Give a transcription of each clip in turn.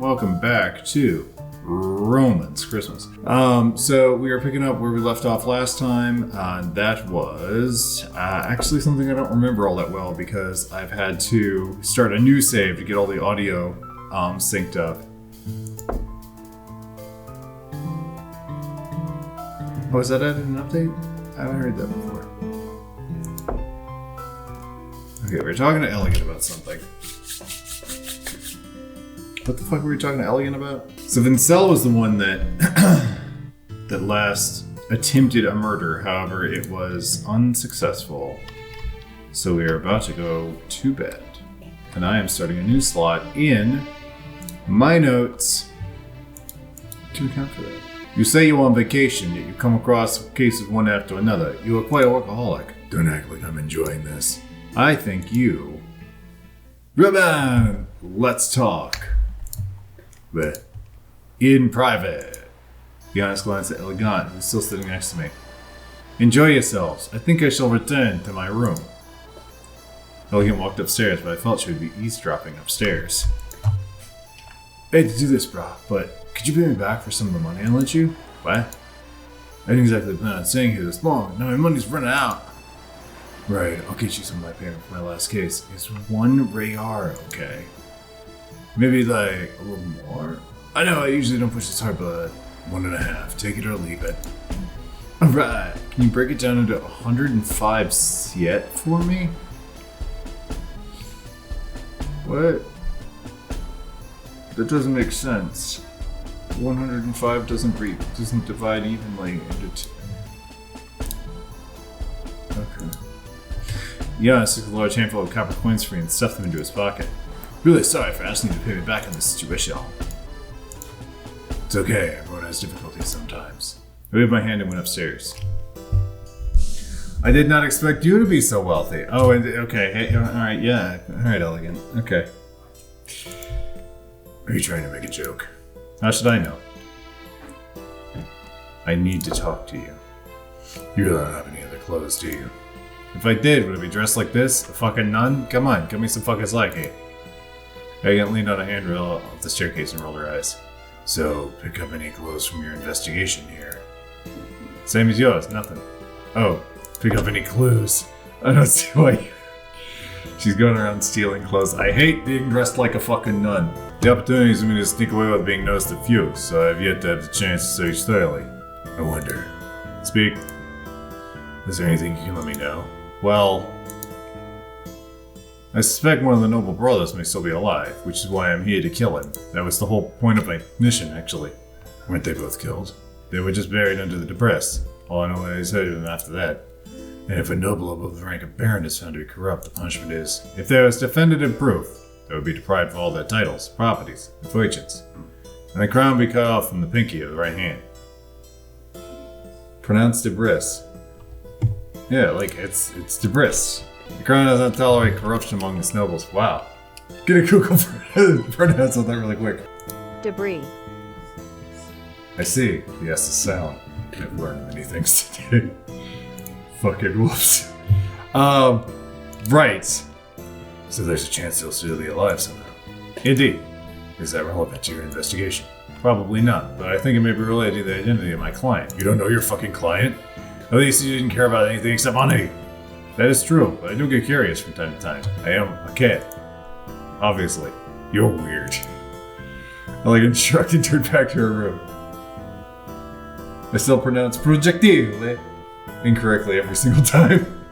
welcome back to Romance Christmas. So we are picking up where we left off last time. That was actually something I don't remember all that well because I've had to start a new save to get all the audio synced up. Oh, is that added an update? I haven't heard that before. Okay, we were talking to Elegant about something. What the fuck were we talking to Elegant about? So Vincel was the one that that last attempted a murder, however, it was unsuccessful. So we are about to go to bed. And I am starting a new slot in my notes to account for that. You say you're on vacation, yet you come across cases one after another. You are quite a workaholic. Don't act like I'm enjoying this. I think you... Ruben, let's talk. But in private. Giannis glanced at Elegant, who was still sitting next to me. Enjoy yourselves. I think I shall return to my room. Elegant walked upstairs, but I felt she would be eavesdropping upstairs. I hate to do this, brah, but could you pay me back for some of the money I lent you? What? I didn't exactly plan on staying here this long. Now my money's running out. Right, I'll get you some of my payment for my last case. It's 1 Rayar, okay? Maybe like a little more? I know I usually don't push this hard, but 1.5. Take it or leave it. Alright, can you break it down into 105 Siet for me? What? That doesn't make sense. 105 doesn't divide evenly into Okay. Giannis took a large handful of copper coins for me and stuffed them into his pocket. Really sorry for asking you to pay me back on this situation. It's okay, everyone has difficulties sometimes. I waved my hand and went upstairs. I did not expect you to be so wealthy. Oh, okay, hey, alright, yeah. Alright, Elegant, okay. Are you trying to make a joke? How should I know? I need to talk to you. You don't have any other clothes, do you? If I did, would it be dressed like this? A fucking nun? Come on, give me some fucking slack here. Elegant leaned on a handrail of the staircase and rolled her eyes. So, pick up any clothes from your investigation here. Same as yours, nothing. Oh, pick up any clues. I don't see why she's going around stealing clothes. I hate being dressed like a fucking nun. The opportunities for me to sneak away with being noticed are few, so I've yet to have the chance to search thoroughly. I wonder. Speak. Is there anything you can let me know? Well, I suspect one of the noble brothers may still be alive, which is why I'm here to kill him. That was the whole point of my mission, actually. Weren't they both killed? They were just buried under the debris. All I know is heard of them after that. And if a noble above the rank of baron is found to be corrupt, the punishment is, if there is definitive proof, they would be deprived of all their titles, properties, and fortunes. And the crown would be cut off from the pinky of the right hand. Pronounced debris. Yeah, like, it's debris. The crown does not tolerate corruption among its nobles. Wow. Get a Google pronounce on that really quick. Debris. I see. Yes, the sound. I've learned many things today. Fucking whoops. Right. So there's a chance he'll still be alive somehow. Indeed. Is that relevant to your investigation? Probably not, but I think it may be related to the identity of my client. You don't know your fucking client? At least you didn't care about anything except money. That is true, but I do get curious from time to time. I am a cat. Obviously. You're weird. Elegant shrugged and turned back to her room. I still pronounce projectile incorrectly every single time.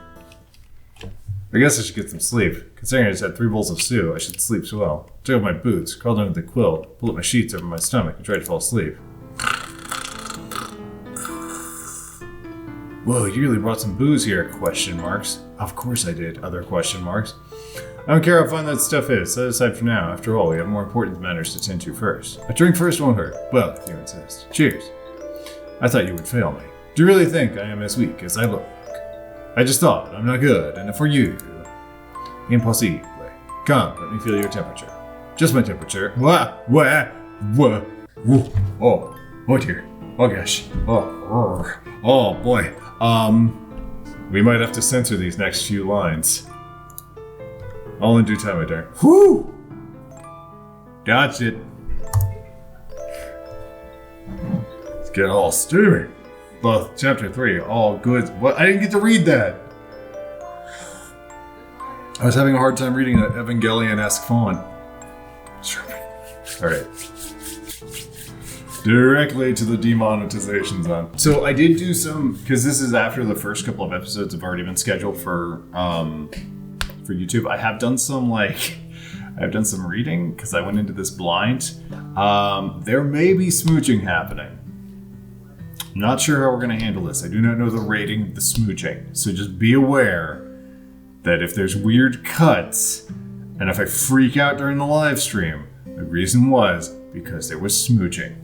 I guess I should get some sleep. Considering I just had 3 bowls of stew, I should sleep as well. Took off my boots, crawled under the quilt, pulled up my sheets over my stomach, and tried to fall asleep. Whoa, you really brought some booze here, question marks. Of course I did, other question marks. I don't care how fun that stuff is, set it aside for now. After all, we have more important matters to tend to first. A drink first won't hurt. Well, if you insist. Cheers. I thought you would fail me. Do you really think I am as weak as I look? I just thought I'm not good, and for you... Impossible. Come, let me feel your temperature. Just my temperature. Wah! Wah! Wah! Woo! Oh dear. Oh gosh. Oh boy. We might have to censor these next few lines. All in due time, my dear. Whoo! Dodged it. Get all steamy. Both chapter 3, all good. What? I didn't get to read that. I was having a hard time reading an Evangelion-esque font. Alright. Directly to the demonetization zone. So I did do some, because this is after the first couple of episodes have already been scheduled for YouTube. I have done some reading because I went into this blind. There may be smooching happening. I'm not sure how we're going to handle this. I do not know the rating of the smooching. So just be aware that if there's weird cuts, and if I freak out during the live stream, the reason was because there was smooching.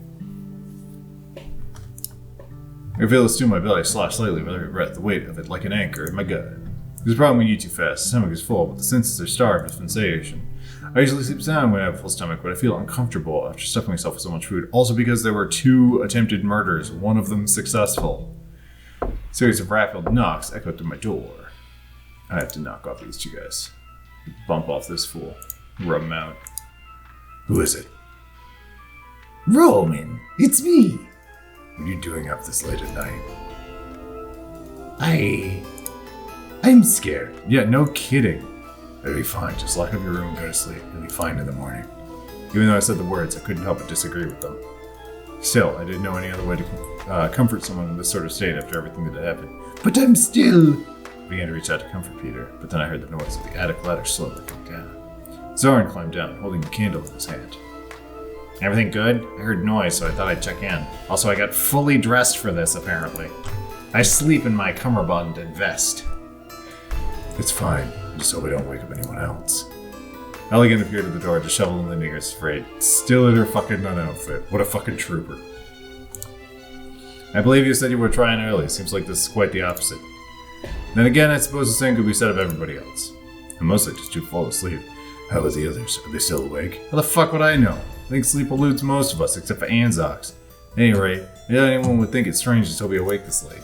I feel this to my belly slash slightly with every breath, the weight of it like an anchor in my gut. There's a problem when you eat too fast. The stomach is full, but the senses are starved with sensation. I usually sleep sound when I have a full stomach, but I feel uncomfortable after stuffing myself with so much food. Also because there were 2 attempted murders, one of them successful. A series of rapid knocks echoed through my door. I have to knock off these 2 guys. Bump off this fool. Rub him out. Who is it? Roman, it's me. What are you doing up this late at night? I'm scared. Yeah, no kidding. It'll be fine. Just lock up your room and go to sleep. You'll be fine in the morning. Even though I said the words, I couldn't help but disagree with them. Still, I didn't know any other way to comfort someone in this sort of state after everything that had happened. But I'm still... I began to reach out to comfort Peter, but then I heard the noise of the attic ladder slowly come down. Zoran climbed down, holding the candle in his hand. Everything good? I heard noise, so I thought I'd check in. Also, I got fully dressed for this, apparently. I sleep in my cummerbund and vest. It's fine. Just hope I don't wake up anyone else. Elegant appeared at the door, disheveled and leaning against Freight, still in her fucking nun outfit. What a fucking trooper. I believe you said you were trying early. Seems like this is quite the opposite. Then again, I suppose the same could be said of everybody else. I'm mostly just too full to sleep. How about the others? Are they still awake? How the fuck would I know? I think sleep eludes most of us, except for Anzox. At any rate, maybe anyone would think it's strange to still be awake this late.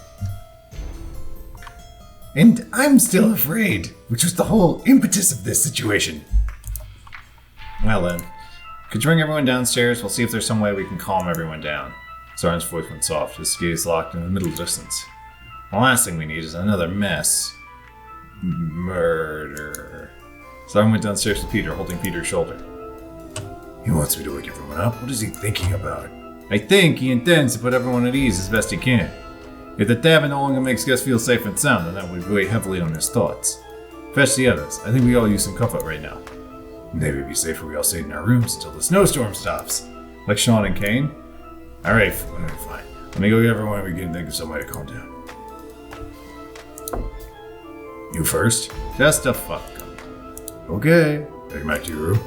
And I'm still afraid, which was the whole impetus of this situation. Well then, could you bring everyone downstairs? We'll see if there's some way we can calm everyone down. Zoran's voice went soft, his gaze locked in the middle distance. The last thing we need is another mess. Murder. Zoran went downstairs to Peter, holding Peter's shoulder. He wants me to wake everyone up? What is he thinking about? I think he intends to put everyone at ease as best he can. If the tavern no longer makes guests feel safe and sound, then that would weigh heavily on his thoughts. Fetch the others. I think we all use some comfort right now. Maybe it'd be safer we all stayed in our rooms until the snowstorm stops. Like Sean and Kane? Alright, fine. Let me go get everyone and we can think of some way to calm down. You first? Just a fuck. Okay. Take back to your room.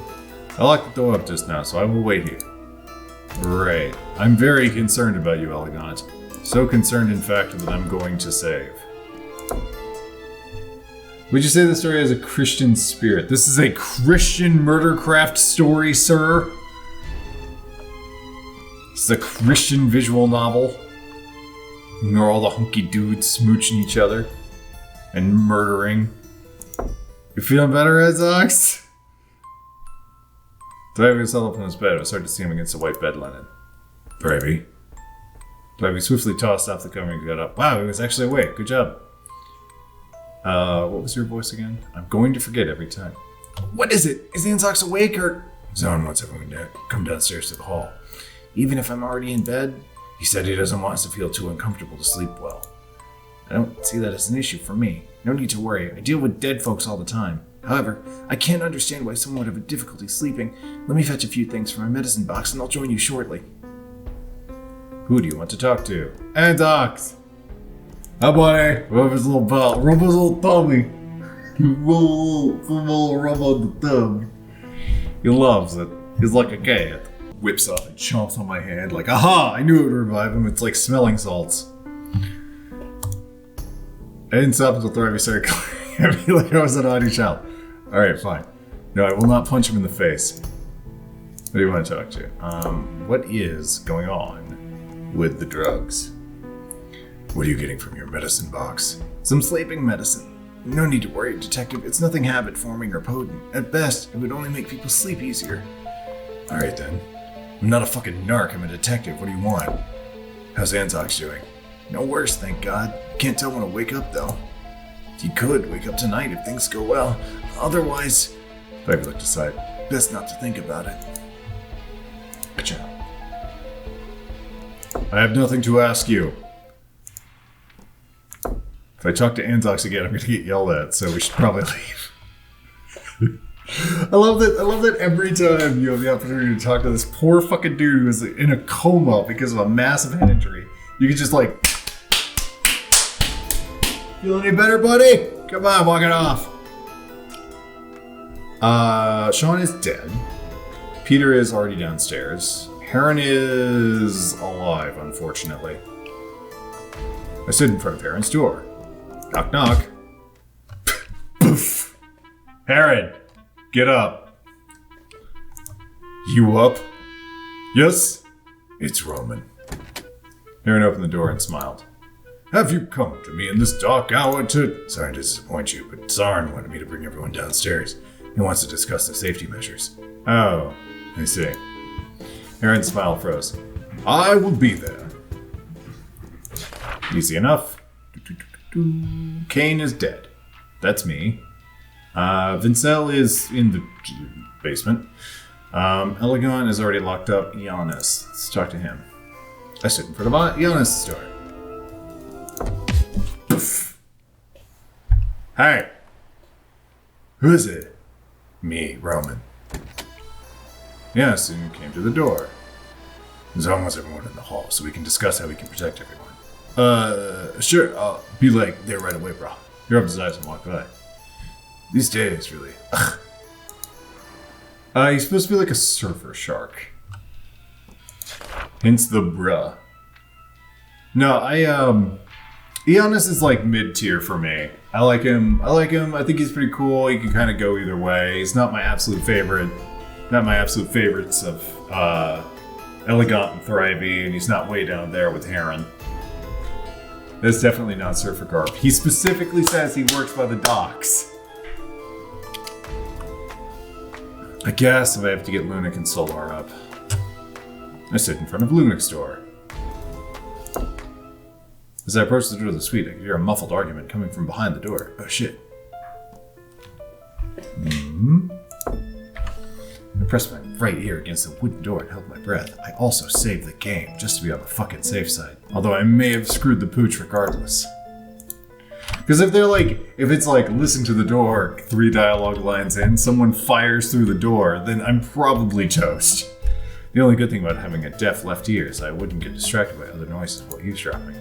I locked the door up just now, so I will wait here. Right. I'm very concerned about you, Elegant. So concerned, in fact, that I'm going to save. Would you say the story has a Christian spirit? This is a Christian murdercraft story, sir? This is a Christian visual novel. Where all the hunky dudes smooching each other and murdering. You feeling better, Edzox? Thrivey was held up in his bed. It was hard to see him against the white bed linen. Thrivey swiftly tossed off the cover and got up. Wow, he was actually awake. Good job. What was your voice again? I'm going to forget every time. What is it? Is Anzox awake or... Zoran wants everyone to come downstairs to the hall. Even if I'm already in bed? He said he doesn't want us to feel too uncomfortable to sleep well. I don't see that as an issue for me. No need to worry. I deal with dead folks all the time. However, I can't understand why someone would have a difficulty sleeping. Let me fetch a few things from my medicine box and I'll join you shortly. Who do you want to talk to? Anzox! Hi, buddy. Rub his little belt. Rub his little tummy. Rub on the thumb. He loves it. He's like a cat. Whips off and chomps on my hand like, aha! I knew it would revive him. It's like smelling salts. I didn't stop until Thrivey started glaring at me like I was an naughty child. Alright, fine. No, I will not punch him in the face. What do you want to talk to? What is going on with the drugs? What are you getting from your medicine box? Some sleeping medicine. No need to worry, Detective. It's nothing habit-forming or potent. At best, it would only make people sleep easier. Alright then. I'm not a fucking narc, I'm a detective. What do you want? How's Anzox doing? No worse, thank God. Can't tell when I'll wake up, though. He could wake up tonight if things go well. Otherwise... Ivy looked aside. Best not to think about it. Gotcha. I have nothing to ask you. If I talk to Anzox again, I'm going to get yelled at, so we should probably leave. I love that every time you have the opportunity to talk to this poor fucking dude who is in a coma because of a massive head injury, you can just like... Feel any better, buddy? Come on, walk it off. Sean is dead. Peter is already downstairs. Heron is alive, unfortunately. I stood in front of Heron's door. Knock, knock. Poof. Heron, get up. You up? Yes? It's Roman. Heron opened the door and smiled. Have you come to me in this dark hour to... Sorry to disappoint you, but Zarn wanted me to bring everyone downstairs. He wants to discuss the safety measures. Oh, I see. Heron's smile froze. I will be there. Easy enough. Kane is dead. That's me. Vincel is in the basement. Elegon is already locked up. Giannis. Let's talk to him. I stood in front of Giannis' door. Poof. Hey. Who is it? Me, Roman. Yes, and came to the door. Zon wants everyone in the hall so we can discuss how we can protect everyone. Sure, I'll be like there right away, bro. He rubbed his eyes and walked by. These days, really. Ugh. He's supposed to be like a surfer shark. Hence the bruh. No, Giannis is like mid-tier for me. I like him. I think he's pretty cool. He can kind of go either way. He's not my absolute favorite. Not my absolute favorites of Elegant and Thrivey, and he's not way down there with Heron. That's definitely not Surfer Garb. He specifically says he works by the docks. I guess if I have to get Lunik and Solar up. I sit in front of Lunik's door. As I approach the door of the suite, I can hear a muffled argument coming from behind the door. Oh shit. I pressed my right ear against the wooden door and held my breath. I also saved the game, just to be on the fucking safe side. Although I may have screwed the pooch regardless. Because if it's like, listen to the door, 3 dialogue lines in, someone fires through the door, then I'm probably toast. The only good thing about having a deaf left ear is I wouldn't get distracted by other noises while eavesdropping.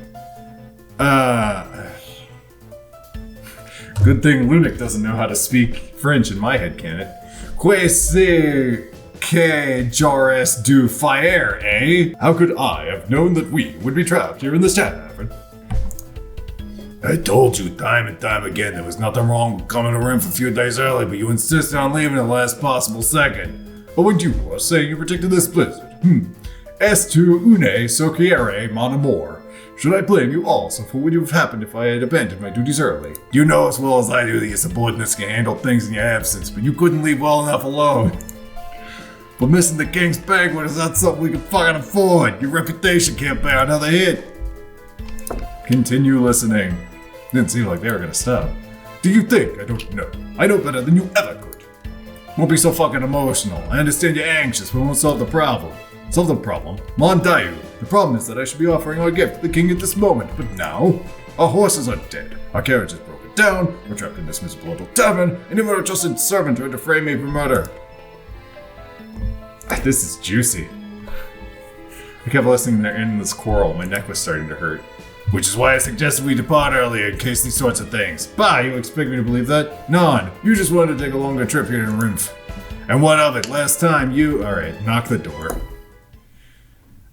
Good thing Lunik doesn't know how to speak French in my headcanon. Qu'est-ce que j'aurais dû faire, eh? How could I have known that we would be trapped here in this tavern? I told you time and time again there was nothing wrong with coming to room for a few days early, but you insisted on leaving at the last possible second. But when you were saying you predicted this blizzard, Est tu une sociere, mon amour? Should I blame you also for what would have happened if I had abandoned my duties early? You know as well as I do that your subordinates can handle things in your absence, but you couldn't leave well enough alone. But missing the king's banquet is not something we can fucking afford. Your reputation can't bear another hit. Continue listening. Didn't seem like they were gonna stop. Do you think I don't know? I know better than you ever could. Won't be so fucking emotional. I understand you're anxious, but we won't solve the problem. Solve the problem? Mondayu. The problem is that I should be offering our gift to the king at this moment, but now our horses are dead. Our carriage is broken down. We're trapped in this miserable little tavern, and even our trusted servant tried to frame me for murder. This is juicy. I kept listening to their endless quarrel. My neck was starting to hurt. Which is why I suggested we depart earlier in case these sorts of things. Bah, you expect me to believe that? None. You just wanted to take a longer trip here to Rinf. And what of it? Last time you... Alright, knock the door.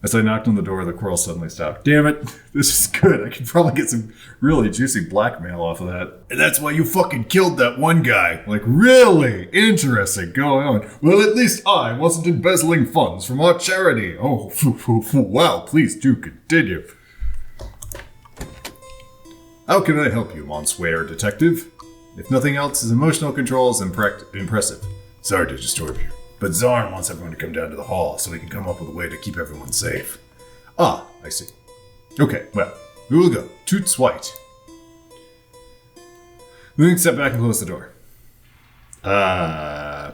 As I knocked on the door, the quarrel suddenly stopped. Damn it, this is good. I could probably get some really juicy blackmail off of that. And that's why you fucking killed that one guy. Like, really? Interesting. Go on. Well, at least I wasn't embezzling funds from our charity. Oh, wow, please do continue. How can I help you, Monsieur Detective? If nothing else, his emotional control is impressive. Sorry to disturb you, but Zarn wants everyone to come down to the hall so we can come up with a way to keep everyone safe. Ah, I see. Okay, well, we will go. Toots white. Link step back and close the door.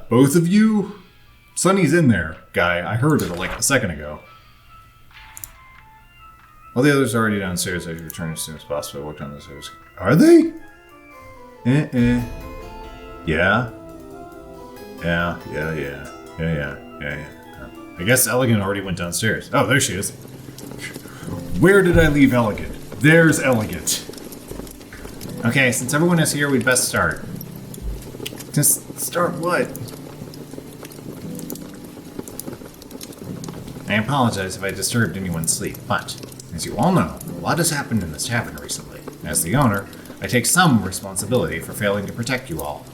Both of you? Sonny's in there, guy. I heard it like a second ago. All the others are already downstairs. I should return as soon as possible. I walked down the stairs. Are they? Yeah. Yeah. I guess Elegant already went downstairs. Oh, there she is. Where did I leave Elegant? There's Elegant. Okay, since everyone is here, we'd best start. Just start what? I apologize if I disturbed anyone's sleep, but, as you all know, a lot has happened in this tavern recently. As the owner, I take some responsibility for failing to protect you all.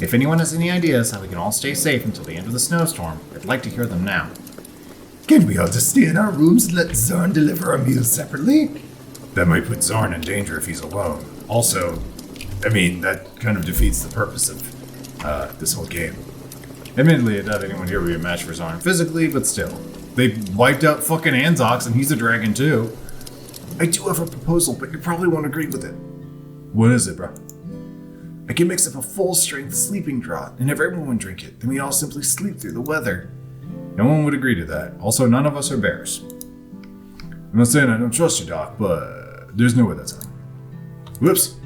If anyone has any ideas how we can all stay safe until the end of the snowstorm, I'd like to hear them now. Can we all just stay in our rooms and let Zorn deliver our meals separately? That might put Zorn in danger if he's alone. Also, I mean, that kind of defeats the purpose of this whole game. Admittedly, I doubt anyone here would be a match for Zorn physically, but still. They wiped out fucking Anzox, and he's a dragon too. I do have a proposal, but you probably won't agree with it. What is it, bro? I can mix up a full-strength sleeping draught and have everyone drink it. Then we all simply sleep through the weather. No one would agree to that. Also, none of us are bears. I'm not saying I don't trust you, Doc, but there's no way that's happening. Whoops.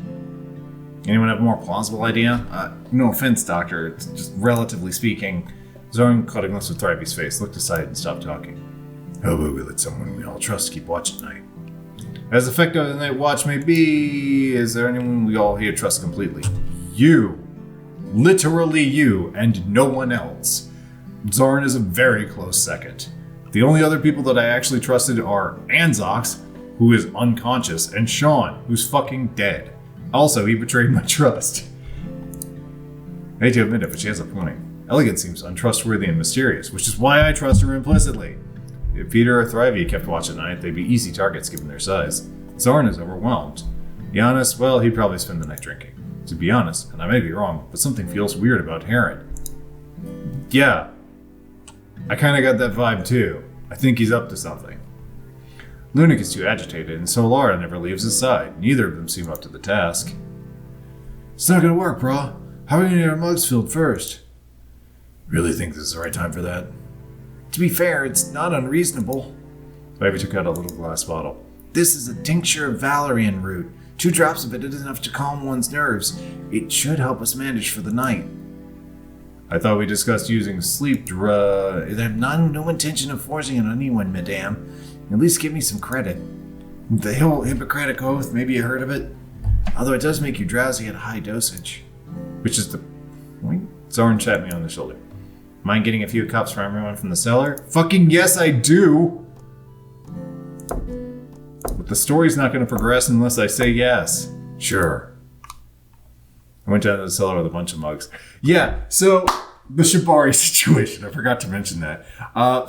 Anyone have a more plausible idea? No offense, Doctor. It's just relatively speaking. Zorn caught a glimpse of Thrybee's face, looked aside, and stopped talking. How about we let someone we all trust keep watch at night? As effective as the night watch may be, is there anyone we all here trust completely? You. Literally you, and no one else. Zorn is a very close second. The only other people that I actually trusted are Anzox, who is unconscious, and Sean, who's fucking dead. Also, he betrayed my trust. I hate to admit it, but she has a point. Elegant seems untrustworthy and mysterious, which is why I trust her implicitly. If Peter or Thrivey kept watch at night, they'd be easy targets given their size. Zorn is overwhelmed. Giannis, well, he'd probably spend the night drinking. To be honest, and I may be wrong, but something feels weird about Heron. Yeah, I kinda got that vibe too. I think he's up to something. Lunik is too agitated, and Solara never leaves his side. Neither of them seem up to the task. It's not gonna work, brah. How are we gonna get our mugs filled first? Really think this is the right time for that? To be fair, it's not unreasonable. Ivy took out a little glass bottle. This is a tincture of valerian root. 2 drops of it is enough to calm one's nerves. It should help us manage for the night. I thought we discussed using sleep drug. I have no intention of forcing it on anyone, madame. At least give me some credit. The whole Hippocratic Oath, maybe you heard of it? Although it does make you drowsy at a high dosage. Which is the point? Zorn tapped me on the shoulder. Mind getting a few cups for everyone from the cellar? Fucking yes, I do! But the story's not going to progress unless I say yes. Sure. I went down to the cellar with a bunch of mugs. Yeah, so the Shibari situation, I forgot to mention that.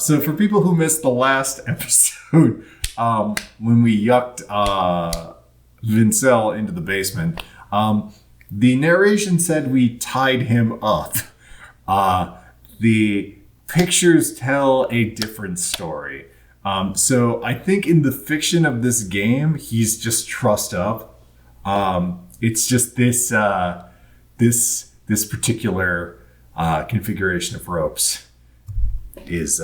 So for people who missed the last episode, when we yucked Vincel into the basement, the narration said we tied him up. The pictures tell a different story. So I think in the fiction of this game, he's just trussed up. It's just this particular configuration of ropes is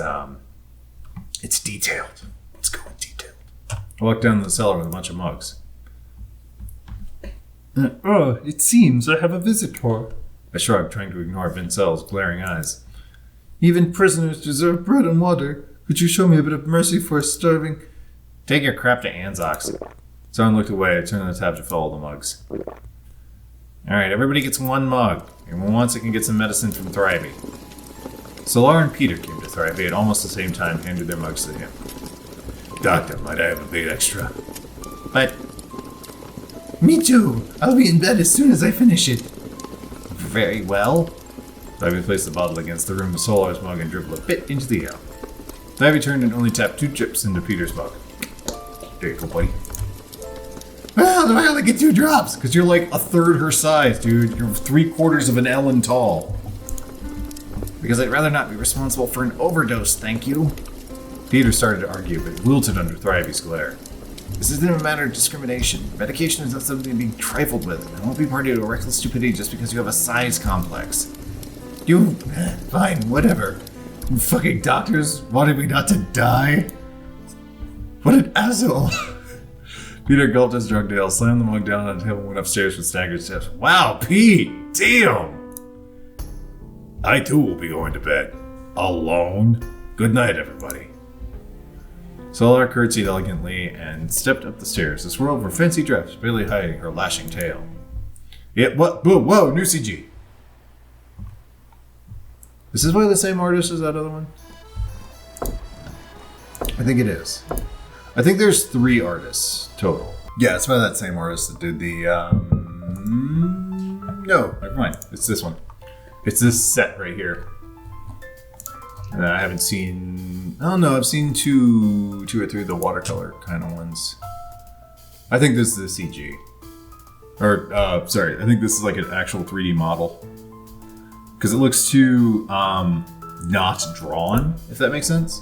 it's detailed. Let's go with detailed. I walked down to the cellar with a bunch of mugs. It seems I have a visitor. I shrugged, trying to ignore Vincel's glaring eyes. Even prisoners deserve bread and water. Could you show me a bit of mercy for a starving... Take your crap to Anzox. Zorn looked away. I turned the tab to follow the mugs. Alright, everybody gets 1 mug. Everyone wants it can get some medicine from Thrivey. Solar and Peter came to Thrivey at almost the same time and handed their mugs to him. Doctor, might I have a bit extra? But... Me too. I'll be in bed as soon as I finish it. Very well. Thrivey placed the bottle against the rim of Solar's mug and dribbled a bit into the air. Thrivey turned and only tapped 2 drips into Peter's mug. There you go, buddy. Well, do I only get 2 drops? Because you're like a third her size, dude. You're 3/4 of an Ellen tall. Because I'd rather not be responsible for an overdose, thank you. Peter started to argue, but wilted under Thrivey's glare. This isn't a matter of discrimination. Medication is not something to be trifled with. I won't be party to a reckless stupidity just because you have a size complex. You... Fine, whatever. You fucking doctors wanted me not to die? What an asshole. Peter gulped his drug deal, slammed the mug down on the table, and went upstairs with staggered steps. Wow, Pete! Damn! I too will be going to bed. Alone. Good night, everybody. Solar curtsied elegantly and stepped up the stairs, to swirl over fancy dress, barely hiding her lashing tail. Yeah, what? Whoa, new CG. Is this by the same artist as that other one? I think it is. I think there's 3 artists total. Yeah, it's by that same artist that did the, no, never mind. It's this one. It's this set right here. And I haven't seen, I don't know, I've seen two or three of the watercolor kind of ones. I think this is the CG. Or, sorry, I think this is like an actual 3D model. Because it looks too, not drawn, if that makes sense.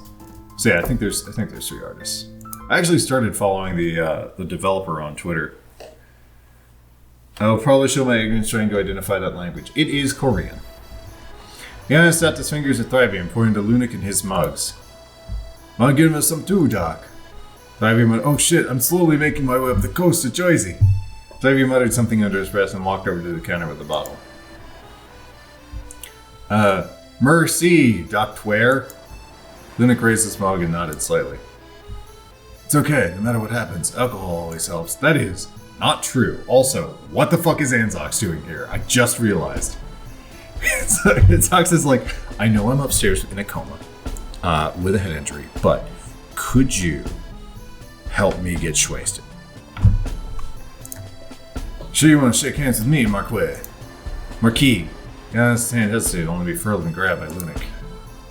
So yeah, I think there's 3 artists. I actually started following the developer on Twitter. I'll probably show my ignorance trying to identify that language. It is Korean. Yana snapped his fingers at Thrivey and poured into Lunik and his mugs. I'll give him some too, Doc. Thrivey went, oh shit, I'm slowly making my way up the coast to Jersey. Thrivey muttered something under his breath and walked over to the counter with the bottle. Mercy, Doc Tware. Lunik raised his mug and nodded slightly. It's okay, no matter what happens, alcohol always helps. That is not true. Also, what the fuck is Anzox doing here? I just realized. Anzox is like, I know I'm upstairs in a coma with a head injury, but could you help me get wasted? Sure you want to shake hands with me, Marquis. His hand hesitated, only to be furled and grabbed by Lunik.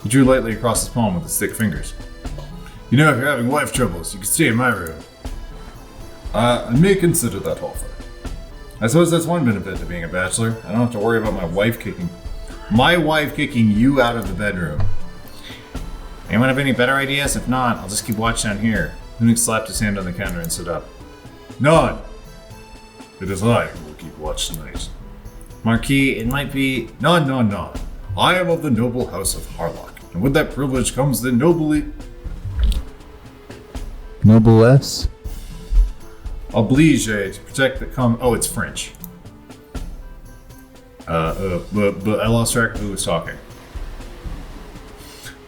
He drew lightly across his palm with his thick fingers. You know, if you're having wife troubles, you can stay in my room. I may consider that offer. I suppose that's one benefit to being a bachelor. I don't have to worry about my wife kicking you out of the bedroom. Anyone have any better ideas? If not, I'll just keep watch down here. Lunik slapped his hand on the counter and stood up. None! It is I who will keep watch tonight. Marquis, it might be... None. I am of the noble house of Harlock, and with that privilege comes the Noblesse? oblige to protect the Oh, it's French. But I lost track of who was talking.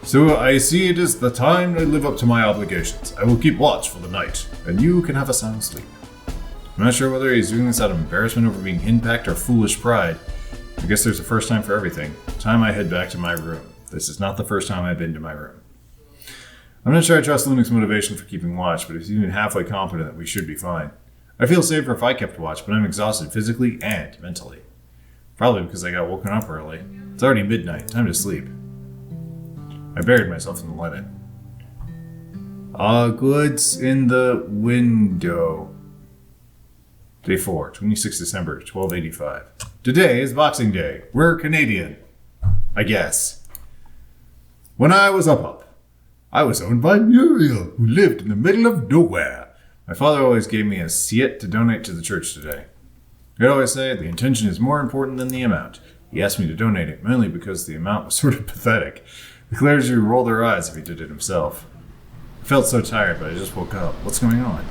So I see it is the time to live up to my obligations. I will keep watch for the night, and you can have a sound sleep. I'm not sure whether he's doing this out of embarrassment over being henpecked or foolish pride. I guess there's a first time for everything. Time I head back to my room. This is not the first time I've been to my room. I'm not sure I trust Lunik's motivation for keeping watch, but he's even halfway confident that we should be fine. I feel safer if I kept watch, but I'm exhausted physically and mentally. Probably because I got woken up early. It's already midnight, time to sleep. I buried myself in the linen. Goods in the window. Day 4, 26 December, 1285. Today is Boxing Day. We're Canadian. I guess. When I was up, I was owned by Muriel, who lived in the middle of nowhere. My father always gave me a siet to donate to the church today. He'd always say, the intention is more important than the amount. He asked me to donate it, mainly because the amount was sort of pathetic. The clergy would roll their eyes if he did it himself. I felt so tired, but I just woke up. What's going on?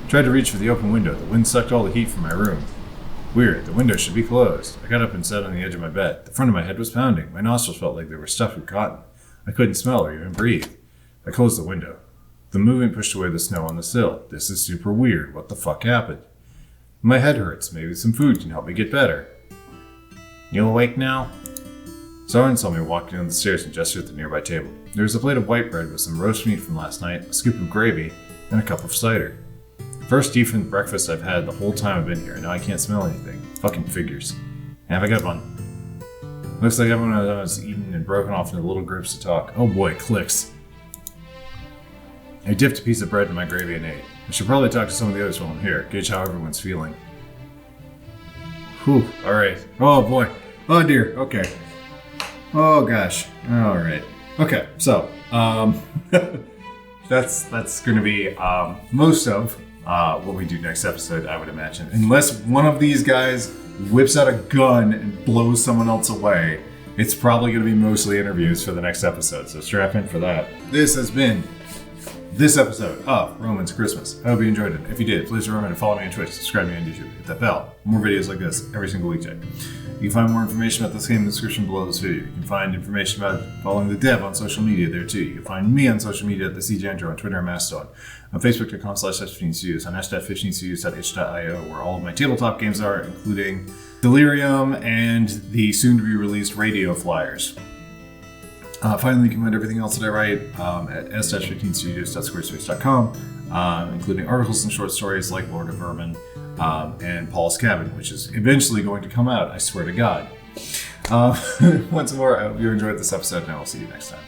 I tried to reach for the open window. The wind sucked all the heat from my room. Weird, the window should be closed. I got up and sat on the edge of my bed. The front of my head was pounding. My nostrils felt like they were stuffed with cotton. I couldn't smell or even breathe. I closed the window. The movement pushed away the snow on the sill. This is super weird. What the fuck happened? My head hurts. Maybe some food can help me get better. You awake now? Soren saw me walking down the stairs and gestured at the nearby table. There was a plate of white bread with some roast meat from last night, a scoop of gravy, and a cup of cider. First decent breakfast I've had the whole time I've been here, and now I can't smell anything. Fucking figures. Have a good one. Looks like everyone was eaten and broken off into little groups to talk. Oh boy, clicks. I dipped a piece of bread in my gravy and ate. I should probably talk to some of the others while I'm here, gauge how everyone's feeling. Whew, alright. Oh boy. Oh dear, okay. Oh gosh. Alright. Okay, so, that's going to be most of what we do next episode, I would imagine. Unless one of these guys whips out a gun and blows someone else away, it's probably going to be mostly interviews for the next episode. So strap in for that. This has been this episode of Roman's Christmas. I hope you enjoyed it. If you did, please remember to follow me on Twitch, subscribe to me on YouTube, hit that bell. More videos like this every single weekday. You can find more information about this game in the description below this video. You can find information about following the dev on social media there too. You can find me on social media at the CJandrew on Twitter and Mastodon, on Facebook.com/15studios, on hash.15studios.itch.io, where all of my tabletop games are, including Delirium and the soon-to-be released radio flyers. Finally, you can find everything else that I write at s-15studios.squarespace.com, including articles and short stories like Lord of Vermin and Paul's Cabin, which is eventually going to come out, I swear to God. Once more, I hope you enjoyed this episode, and I will see you next time.